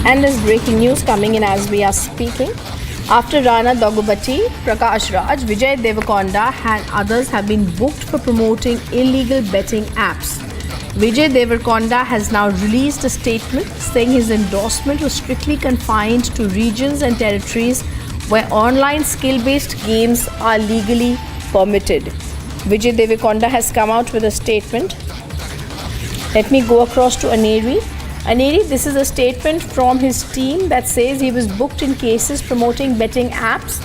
And there's breaking news coming in as we are speaking. After Rana Daggubati, Prakash Raj, Vijay Deverakonda and others have been booked for promoting illegal betting apps. Vijay Deverakonda has now released a statement saying his endorsement was strictly confined to regions and territories where online skill-based games are legally permitted. Vijay Deverakonda has come out with a statement. Let me go across to Aneri. Aneri, this is a statement from his team that says he was booked in cases promoting betting apps.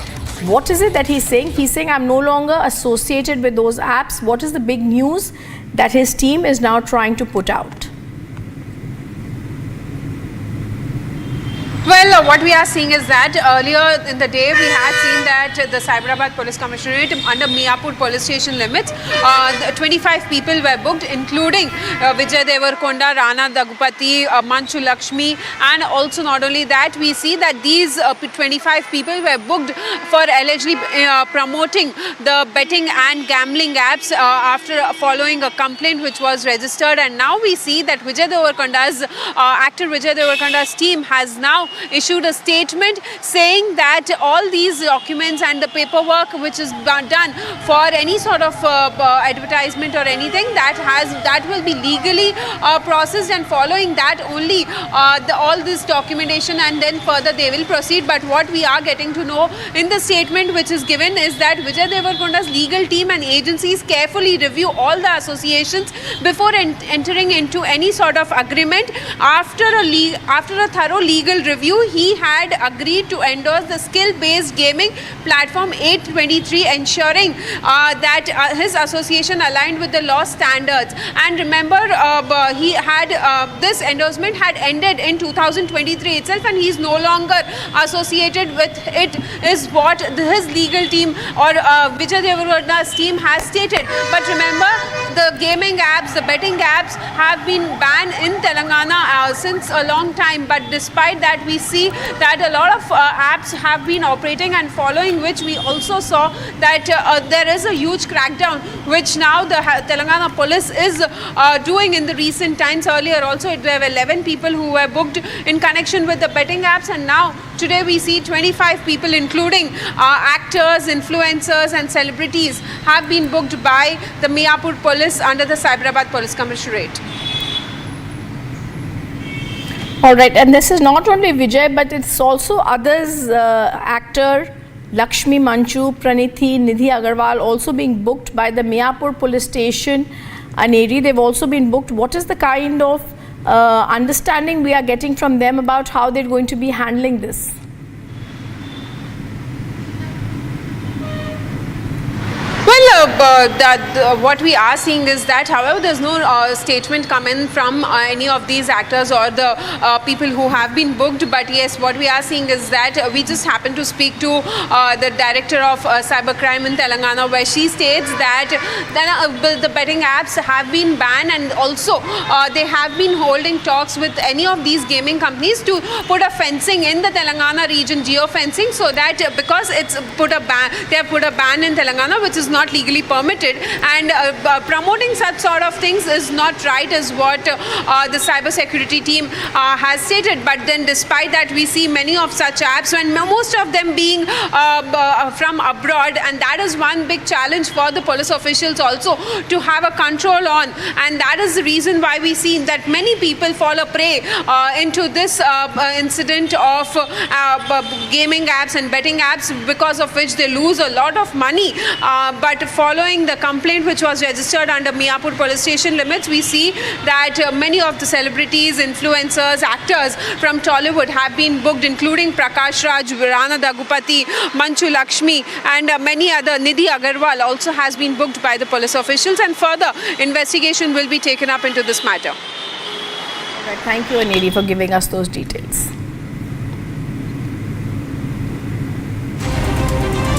What is it that he's saying? He's saying I'm no longer associated with those apps. What is the big news that his team is now trying to put out? Well, what we are seeing is that earlier in the day we had seen that the Cyberabad Police Commissionerate under Miapur police station limits, 25 people were booked, including Vijay Deverakonda, Rana Daggubati, Manchu Lakshmi, and also not only that, we see that these 25 people were booked for allegedly promoting the betting and gambling apps after following a complaint which was registered. And now we see that Vijay Deverakonda's actor Vijay Deverakonda's team has now issued a statement saying that all these documents and the paperwork which is done for any sort of advertisement or anything that will be legally processed, and following that only all this documentation, and then further they will proceed. But what we are getting to know in the statement which is given is that Vijay Deverakonda's legal team and agencies carefully review all the associations before entering into any sort of agreement. After a thorough legal review, he had agreed to endorse the skill-based gaming platform 823, ensuring that his association aligned with the law standards. And remember, he had this endorsement had ended in 2023 itself, and he is no longer associated with it, is what his legal team or Vijay Deverakonda's team has stated. But remember, the gaming apps, the betting apps have been banned in Telangana since a long time. But despite that, we see that a lot of apps have been operating, and following which we also saw that there is a huge crackdown which now the Telangana police is doing in the recent times. Earlier also there were 11 people who were booked in connection with the betting apps, and now today we see 25 people, including actors, influencers and celebrities, have been booked by the Miapur police under the Cyberabad Police Commissionerate. All right, and this is not only Vijay, but it's also others, actor Lakshmi, Manchu, Praniti, Nidhi Agarwal also being booked by the Miapur police station. Aneri, they've also been booked. What is the kind of understanding we are getting from them about how they're going to be handling this? Well, what we are seeing is that, however, there's no statement coming from any of these actors or the people who have been booked. But yes, what we are seeing is that we just happened to speak to the director of cybercrime in Telangana, where she states that the betting apps have been banned, and also they have been holding talks with any of these gaming companies to put a fencing in the Telangana region, geofencing, so that because it's put a ban, they have put a ban in Telangana which is not legally permitted, and promoting such sort of things is not right, is what the cyber security team has stated. But then despite that, we see many of such apps, and most of them being from abroad, and that is one big challenge for the police officials also to have a control on, and that is the reason why we see that many people fall a prey into this incident of gaming apps and betting apps, because of which they lose a lot of money. But following the complaint which was registered under Miapur police station limits, we see that many of the celebrities, influencers, actors from Tollywood have been booked, including Prakash Raj, Rana Daggubati, Manchu Lakshmi, and many other. Nidhi Agarwal also has been booked by the police officials, and further investigation will be taken up into this matter. Right, thank you, Aneri, for giving us those details.